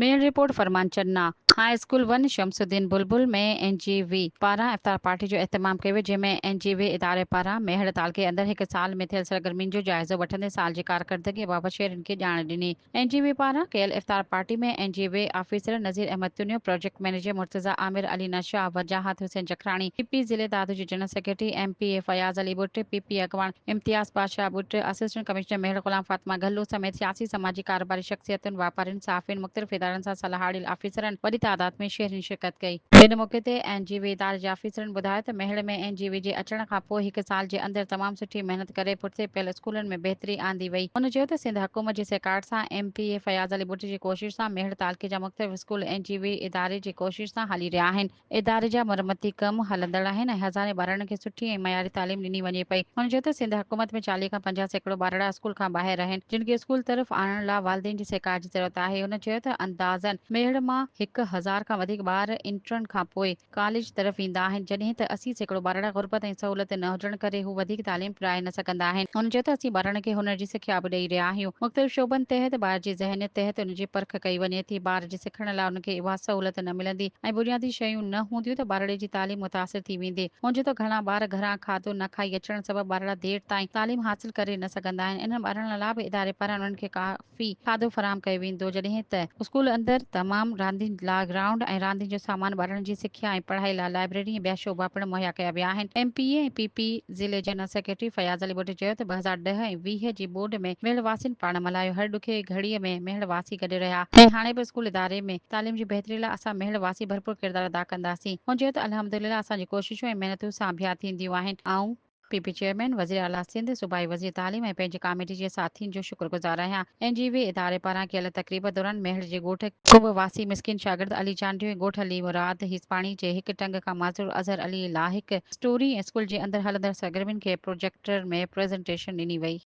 मेल report फरमान चन्ना high school one Shamsuddin बुलबुल में NGV पारां इफ्तार पार्टी जो एहतमाम कयो वियो, जंहिंमें एनजीवी इदारे पारां मेहड़ ताल के अंदर हिक साल में थियल सरगर्मियुनि जो जाइज़ो वठंदे साल जी कारकर्दगी बाबति शेयरनि खे ॼाण ॾिनी। एनजीवी पारां कयल इफ्तार पार्टी में NGV officer Nazir Ahmed Tunio, project manager Murtaza Amir, Ali नशा, वजाहत हुसैन जखराणी, पीपी ज़िले दादू जो general secretary MPA Fayaz Ali Butt, PP अगवान इम्तियाज़ बादशाह बुट, असिस्टेंट कमिश्नर मेहड़ गुलाम फातिमा गल्लू समेत सियासी समाजी कारोबारी शख्सियतुनि, वापारियुनि, साफ़ियुनि, मुख़्तलिफ़ इदारनि सां सलाह ऑफिसरनि वॾी तादाद में शहरियुनि शिरकत कई। हिन मौक़े ते एनजीवी इदारे जे ऑफिसरनि ॿुधायो त मेहड़ में एनजीवी जे अचण खां पोइ हिक साल जे अंदरि तमामु सुठी महिनत करे पुठिते पियल स्कूलनि में बहितरी आंदी वई। हुन चयो त सिंध हुकूमत जी सहकार सां एमपीए फयाज़ अली बुट जी कोशिश सां मेहड़ तालके जा मुख़्तलिफ़ स्कूल एनजीवी इदारे जी कोशिश सां हली रहिया आहिनि। इदारे जा मरमती कम हलंदड़ आहिनि ऐं हज़ारे ॿारनि खे सुठी ऐं मयारी तालीम ॾिनी वञे पई। हुन चयो त सिंध हुकूमत में 40 खां 50 सैकड़ो ॿारड़ा स्कूल खां ॿाहिरि आहिनि, जिन खे स्कूल तरफ़ आणण लाइ वालिदैन जी सहकार जी ज़रूरत आहे। हुन चयो त अंदाज़न मेहड़ मां 1000 खां वधीक ॿार इंटरन खां पोइ कॉलेज तरफ़ ईंदा आहिनि, जॾहिं त 80 सैकड़ो ॿारड़ा गुरबत ऐं सहूलियत न हुजण करे हू वधीक तालीम पिराए न सघंदा आहिनि। हुन चयो त असीं ॿारनि खे हुनर जी सिख्या बि ॾेई रहिया आहियूं। मुख़्तलिफ़ शोबनि तहत ॿार जी ज़हनियत तहत हुनजी परख कई वञे थी। ॿार जे सिखण लाइ हुनखे उहा सहूलियत न मिलंदी ऐं बुनियादी शयूं न हूंदियूं त ॿारड़े जी तालीम मुतासिर थी वेंदी। हुन चयो त घणा ॿार घरां खाधो न खाई अचण सबबि ॿारड़ा देर ताईं तालीम हासिल करे न सघंदा आहिनि। इन ॿारनि लाइ बि इदारे पारां उन्हनि खे काफ़ी खाधो फराहम कयो वेंदो, जॾहिं त स्कूल अंदरि तमामु रांदियुनि लाइ ग्राउंड ऐं रांदियुनि जो सामान ॿारनि जी सिख्या ऐं पढ़ाई लाइ लाइब्रेरी ऐं ॿिया शोभा पिणु मुहैया कया विया आहिनि। एमपीए ऐं पीपी ज़िले जनरल सेक्रेटरी फयाज़ अली बुट चयो त 2010 ऐं 20 जी बोर्ड में मेहड़ वासियुनि पाण मल्हायो। हर ॾुखे घड़ीअ में मेहड़ वासी गॾु रहिया ऐं हाणे बि स्कूल इदारे में तालीम जी बहितरी लाइ असां मेहड़ वासी भरपूर किरदारु अदा कंदासीं। हुन चयो त अल्हम्दुलिल्लाह असांजी कोशिशूं ऐं महिनतूं साबियात थींदियूं आहिनि। ऐं पीपी चेयरमैन वज़ीर आला सिंध, सूबाई वज़ीर तालीम ऐं पंहिंजी कमेटी जे साथियुनि जो शुक्रगुज़ार आहियां। एनजीवी इदारे पारां कयल तक़रीब दौरान मेहड़ जे ॻोठ कुब वासी मिस्किन शागिर्द अली चांडियो ऐं ॻोठ अली मुराद हिसपाणी जे हिक टंग खां माज़ूर अज़हर अली लाहिक स्टोरी ऐं स्कूल जे अंदरि हलंदड़ सरगर्मियुनि खे प्रोजेक्टर में प्रेज़ेंटेशन ॾिनी वई।